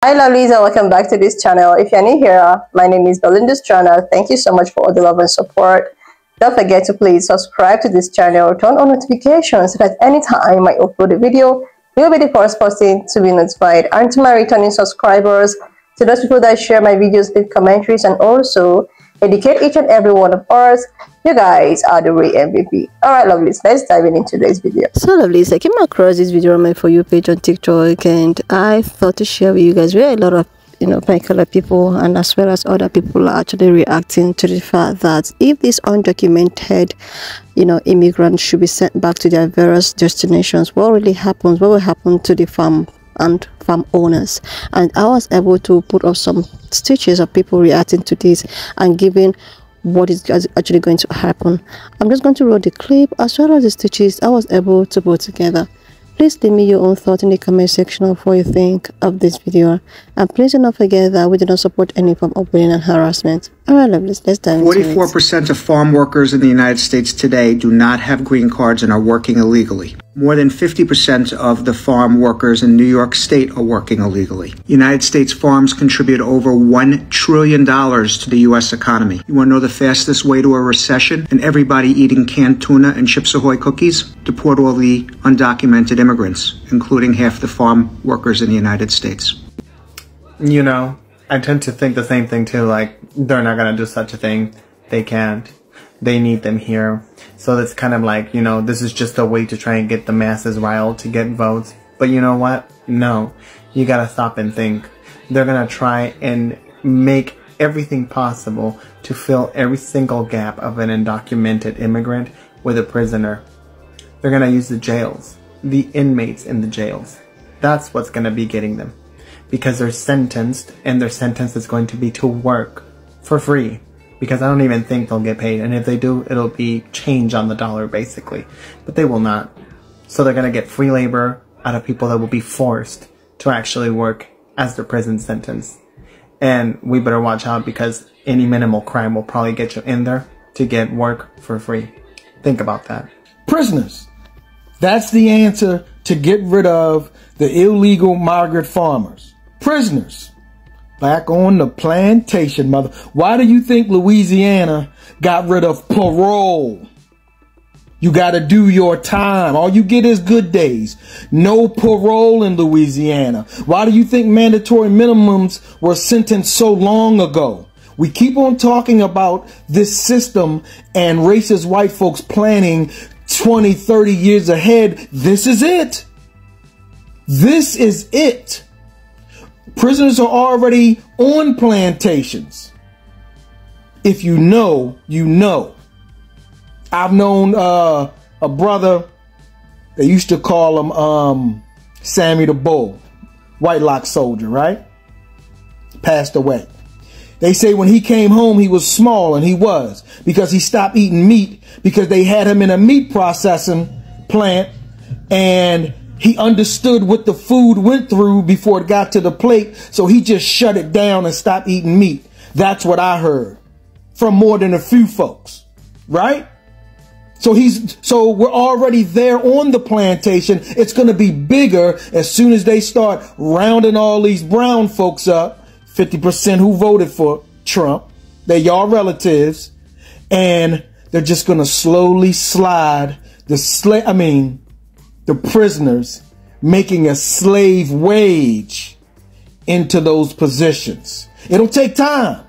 Hi lovelies, and welcome back to this channel. If you're new here, my name is Belinda's channel. Thank you so much for all the love and support. Don't forget to please subscribe to this channel, turn on notifications so that anytime I upload a video, you'll be the first person to be notified. And to my returning subscribers, to those people that share my videos, leave commentaries, and also educate each and every one of us, you guys are the real MVP. Alright lovelies, let's dive into today's video. So lovelies, I came across this video on my For You page on TikTok, and I thought to share with you guys where a lot of particular people and as well as other people are actually reacting to the fact that if these undocumented immigrants should be sent back to their various destinations, what really happens, what will happen to the farm and farm owners. And I was able to put up some stitches of people reacting to this and giving what is actually going to happen. I'm just going to roll the clip as well as the stitches I was able to put together. Please leave me your own thought in the comment section of what you think of this video, and please do not forget that we do not support any form of bullying and harassment. Alright lovelies, let's dive into it. 44% of farm workers in the United States today do not have green cards and are working illegally. More than 50% of the farm workers in New York State are working illegally. United States farms contribute over $1 trillion to the U.S. economy. You want to know the fastest way to a recession and everybody eating canned tuna and Chips Ahoy cookies? Deport all the undocumented immigrants, including half the farm workers in the United States. You know, I tend to think the same thing too, like, they're not gonna do such a thing. They can't. They need them here. So it's kind of like, this is just a way to try and get the masses riled to get votes. But you know what? No. You gotta stop and think. They're gonna try and make everything possible to fill every single gap of an undocumented immigrant with a prisoner. They're gonna use the jails. The inmates in the jails. That's what's gonna be getting them. Because they're sentenced, and their sentence is going to be to work for free. Because I don't even think they'll get paid. And if they do, it'll be change on the dollar, basically. But they will not. So they're going to get free labor out of people that will be forced to actually work as their prison sentence. And we better watch out, because any minimal crime will probably get you in there to get work for free. Think about that. Prisoners. That's the answer to get rid of the illegal migrant farmers. Prisoners. Back on the plantation, mother. Why do you think Louisiana got rid of parole? You got to do your time. All you get is good days. No parole in Louisiana. Why do you think mandatory minimums were sentenced so long ago? We keep on talking about this system and racist white folks planning 20, 30 years ahead. This is it. This is it. Prisoners are already on plantations. If you know, you know. I've known a brother, they used to call him Sammy the Bull, White Lock soldier, right? Passed away. They say when he came home, he was small, and he was, because he stopped eating meat because they had him in a meat processing plant, and he understood what the food went through before it got to the plate, so he just shut it down and stopped eating meat. That's what I heard from more than a few folks, right? So we're already there on the plantation. It's going to be bigger as soon as they start rounding all these brown folks up, 50% who voted for Trump. They're y'all relatives, and they're just going to slowly slide the prisoners, making a slave wage into those positions. It'll take time.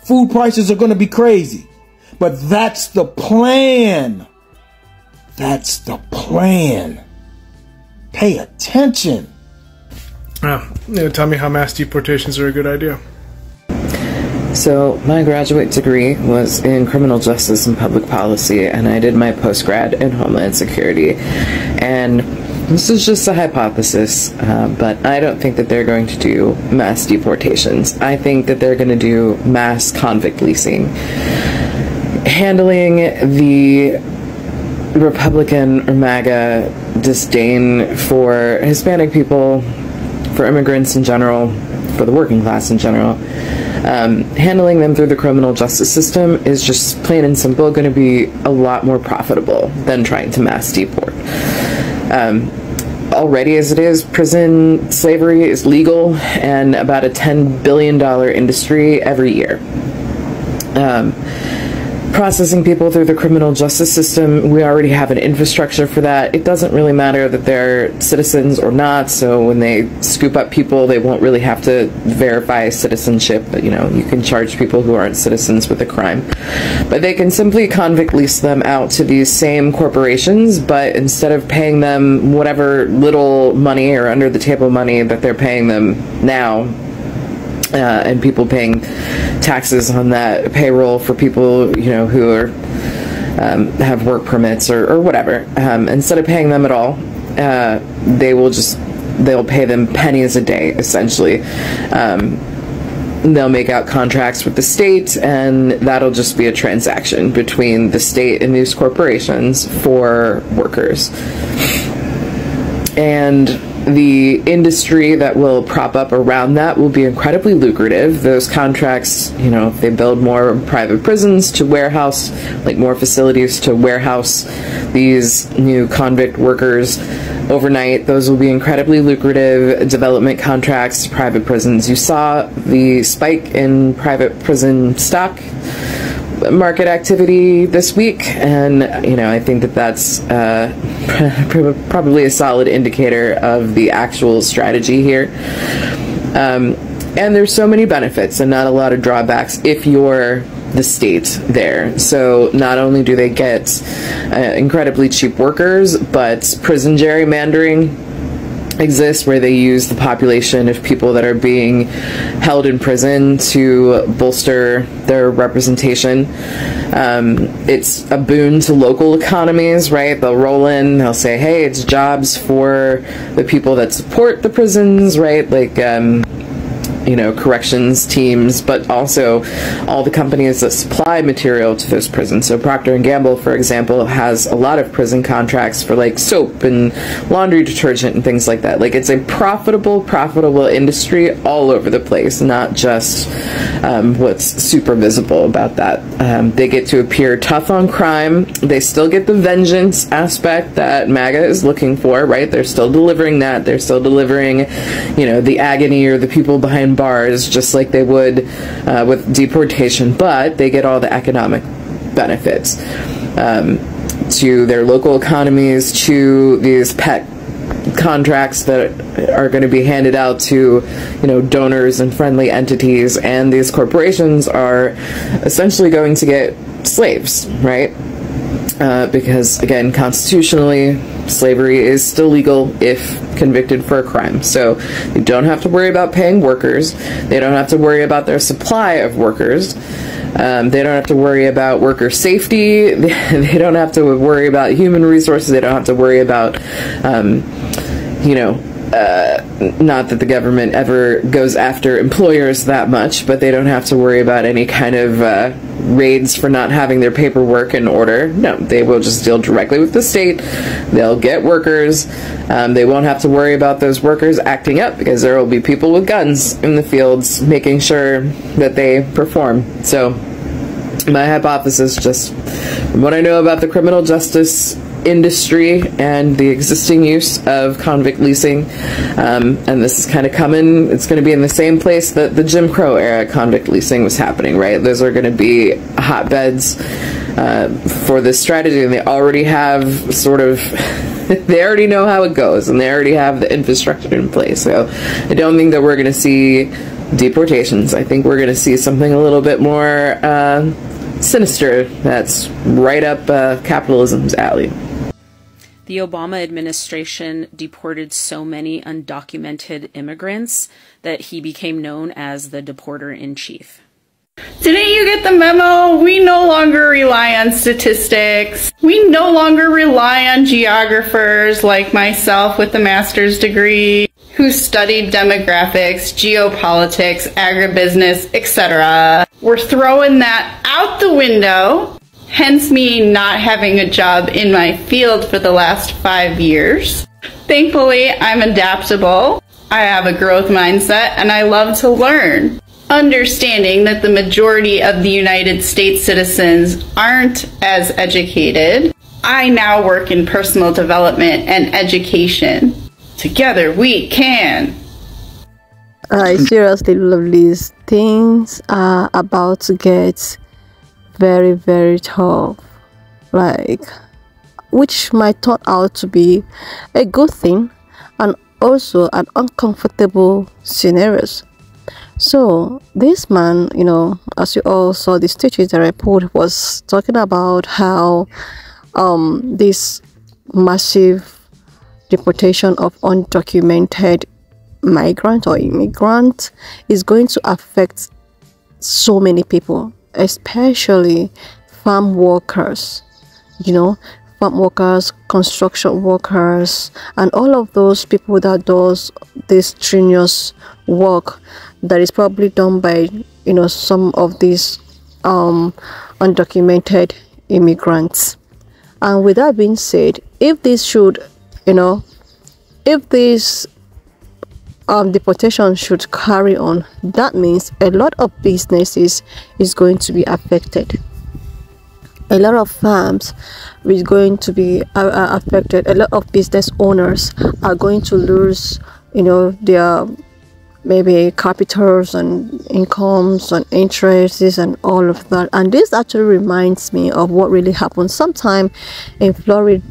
Food prices are going to be crazy. But that's the plan. That's the plan. Pay attention. Tell me how mass deportations are a good idea. So my graduate degree was in criminal justice and public policy, and I did my postgrad in Homeland Security. And this is just a hypothesis, but I don't think that they're going to do mass deportations. I think that they're going to do mass convict leasing. Handling the Republican or MAGA disdain for Hispanic people, for immigrants in general, for the working class in general, handling them through the criminal justice system is just plain and simple going to be a lot more profitable than trying to mass deport. already as it is, prison slavery is legal and about a $10 billion industry every year. Processing people through the criminal justice system, we already have an infrastructure for that. It doesn't really matter that they're citizens or not, so when they scoop up people, they won't really have to verify citizenship. But, you know, you can charge people who aren't citizens with a crime. But they can simply convict lease them out to these same corporations, but instead of paying them whatever little money or under the table money that they're paying them now, and people paying taxes on that payroll for people, you know, who are have work permits or whatever. Instead of paying them at all, they'll pay them pennies a day, essentially. They'll make out contracts with the state, and that'll just be a transaction between the state and these corporations for workers. And the industry that will prop up around that will be incredibly lucrative. Those contracts, you know, if they build more private prisons to warehouse, like more facilities to warehouse these new convict workers overnight, those will be incredibly lucrative development contracts to private prisons. You saw the spike in private prison stock market activity this week, and you know, I think that that's probably a solid indicator of the actual strategy here. And there's so many benefits and not a lot of drawbacks if you're the state there. So not only do they get incredibly cheap workers, but prison gerrymandering exists, where they use the population of people that are being held in prison to bolster their representation. It's a boon to local economies, right? They'll roll in, they'll say, hey, it's jobs for the people that support the prisons, right? Like, you know, corrections teams, but also all the companies that supply material to those prisons. So Procter & Gamble, for example, has a lot of prison contracts for like soap and laundry detergent and things like that. Like, it's a profitable industry all over the place, not just what's super visible about that. They get to appear tough on crime. They still get the vengeance aspect that MAGA is looking for, right? They're still delivering that. They're still delivering, you know, the agony or the people behind bars, just like they would with deportation, but they get all the economic benefits to their local economies, to these pet contracts that are going to be handed out to, you know, donors and friendly entities, and these corporations are essentially going to get slaves, right? Because, again, constitutionally, slavery is still legal if convicted for a crime. So they don't have to worry about paying workers. They don't have to worry about their supply of workers. They don't have to worry about worker safety. They don't have to worry about human resources. They don't have to worry about, you know, not that the government ever goes after employers that much, but they don't have to worry about any kind of raids for not having their paperwork in order. No, they will just deal directly with the state. They'll get workers. They won't have to worry about those workers acting up, because there will be people with guns in the fields making sure that they perform. So my hypothesis, just from what I know about the criminal justice industry and the existing use of convict leasing, and this is kind of coming, it's going to be in the same place that the Jim Crow era convict leasing was happening, right? Those are going to be hotbeds for this strategy, and they already have sort of they already know how it goes, and they already have the infrastructure in place. So I don't think that we're going to see deportations. I think we're going to see something a little bit more sinister that's right up capitalism's alley. The Obama administration deported so many undocumented immigrants that he became known as the deporter-in-chief. Didn't you get the memo? We no longer rely on statistics. We no longer rely on geographers like myself with a master's degree who studied demographics, geopolitics, agribusiness, etc. We're throwing that out the window, hence me not having a job in my field for the last 5 years. Thankfully, I'm adaptable. I have a growth mindset, and I love to learn. Understanding that the majority of the United States citizens aren't as educated, I now work in personal development and education. Together we can. I seriously love these things are about to get very, very tough. Like, which might turn out to be a good thing and also an uncomfortable scenarios. So this man, as you all saw the stitches that I put, was talking about how this massive deportation of undocumented migrant or immigrant is going to affect so many people, especially farm workers, farm workers, construction workers, and all of those people that does this strenuous work that is probably done by some of these undocumented immigrants. And with that being said, if this should if this deportation should carry on, that means a lot of businesses is going to be affected. A lot of farms is going to be affected. A lot of business owners are going to lose their maybe capitals and incomes and interests and all of that. And this actually reminds me of what really happened sometime in Florida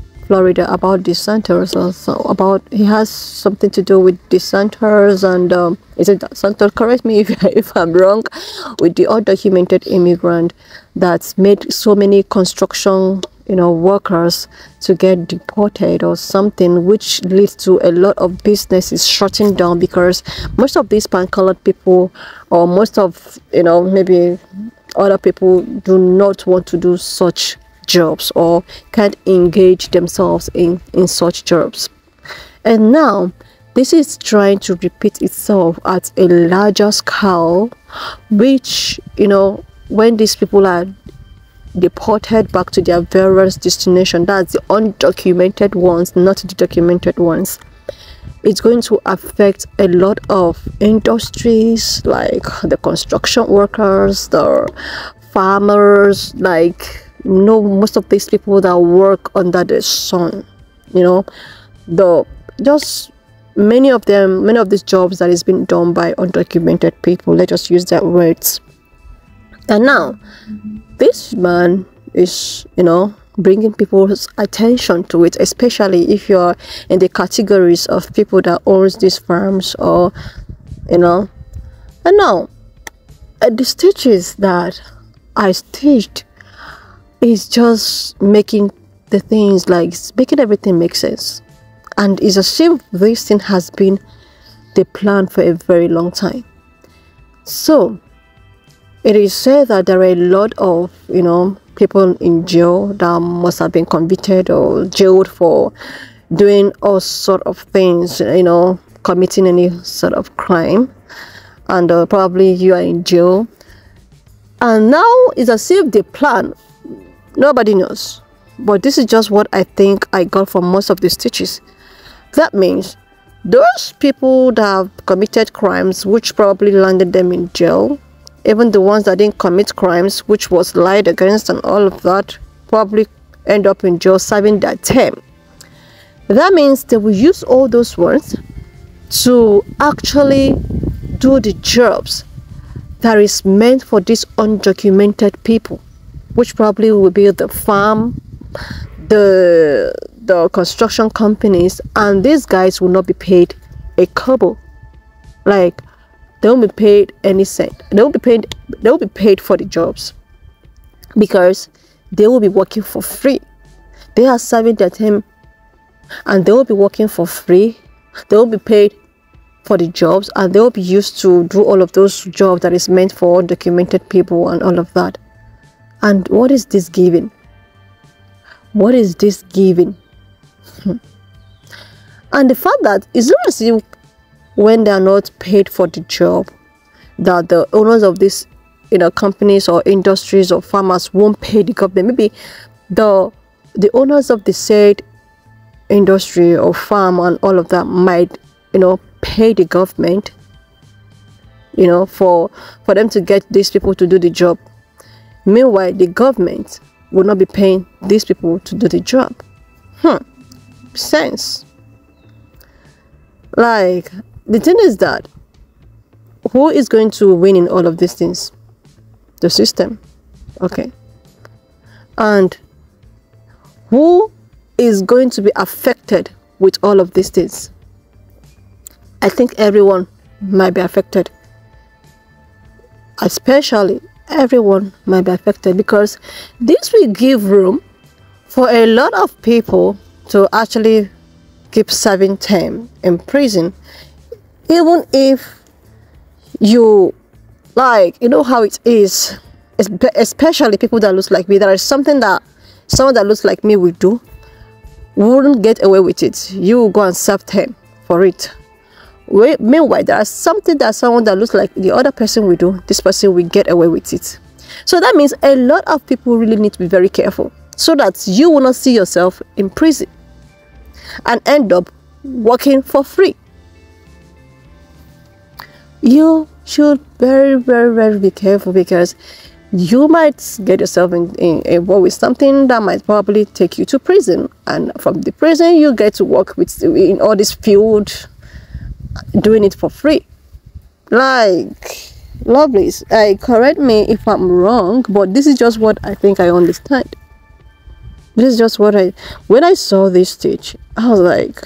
about dissenters. Also about, he has something to do with dissenters, and is it dissenters? Correct me if I'm wrong. With the undocumented immigrant that's made so many construction workers to get deported or something, which leads to a lot of businesses shutting down, because most of these pan-colored people, or most of maybe other people, do not want to do such jobs or can't engage themselves in such jobs. And now this is trying to repeat itself at a larger scale, which when these people are deported back to their various destination, that's the undocumented ones, not the documented ones, it's going to affect a lot of industries, like the construction workers, the farmers, like most of these people that work under the sun, just many of these jobs that is being done by undocumented people, let's just use that words. And now this man is bringing people's attention to it, especially if you're in the categories of people that owns these farms, or and now the stitches that I stitched is just making the things, like making everything make sense. And it's as if this thing has been the plan for a very long time. So it is said that there are a lot of people in jail that must have been convicted or jailed for doing all sort of things, committing any sort of crime, and probably you are in jail. And now it's as if the plan, nobody knows, but this is just what I think I got from most of the stitches. That means those people that have committed crimes, which probably landed them in jail, even the ones that didn't commit crimes, which was lied against and all of that, probably end up in jail serving their term. That means they will use all those ones to actually do the jobs that is meant for these undocumented people, which probably will be the farm, the construction companies, and these guys will not be paid a kobo. Like, they won't be paid any cent. They will be paid for the jobs, because they will be working for free. They are serving their time and they will be working for free. They will be paid for the jobs, and they will be used to do all of those jobs that is meant for undocumented people and all of that. And what is this giving? What is this giving? And the fact that it's not as if when they are not paid for the job, that the owners of these companies or industries or farmers won't pay the government. Maybe the owners of the said industry or farm and all of that might pay the government for them to get these people to do the job. Meanwhile, the government will not be paying these people to do the job. Sense. Like, the thing is that who is going to win in all of these things? The system. Okay. And who is going to be affected with all of these things? I think everyone might be affected. Especially everyone might be affected, because this will give room for a lot of people to actually keep serving time in prison, even if you, like, you know how it is, especially people that looks like me. There is something that someone that looks like me will do, wouldn't get away with it. You will go and serve time for it. Meanwhile, there is something that someone that looks like the other person will do, this person will get away with it. So that means a lot of people really need to be very careful, so that you will not see yourself in prison and end up working for free. You should very be careful, because you might get yourself involved with something that might probably take you to prison, and from the prison you get to work with in all this field, doing it for free. Like, lovelies, correct me if I'm wrong, but this is just what I think I understand. This is just what when I saw this stage, I was like,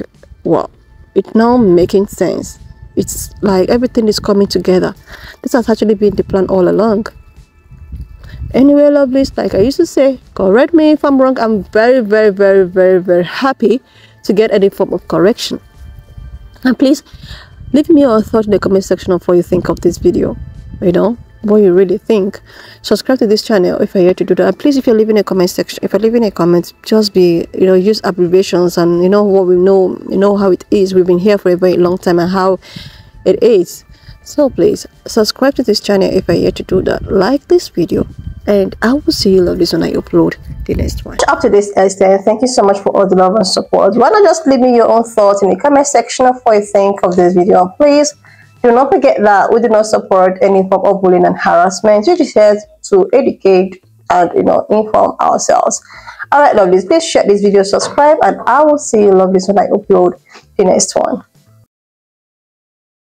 wow, it's now making sense. It's like everything is coming together. This has actually been the plan all along. Anyway, lovelies, like I used to say, correct me if I'm wrong. I'm very happy to get any form of correction. And please leave me your thoughts in the comment section of what you think of this video. You know, what you really think. Subscribe to this channel if you're here to do that. And please, if you're leaving a comment section, if you're leaving a comment, just be, you know, use abbreviations and, you know, what we know, you know how it is. We've been here for a very long time and how it is. So please subscribe to this channel if you're here to do that. Like this video, and I will see you lovelies when I upload the next one. Up to this extent, thank you so much for all the love and support. Why not just leave me your own thoughts in the comment section of what you think of this video. And please do not forget that we do not support any form of bullying and harassment. We just here to educate and, you know, inform ourselves. All right, lovelies, please share this video, subscribe, and I will see you lovelies when I upload the next one.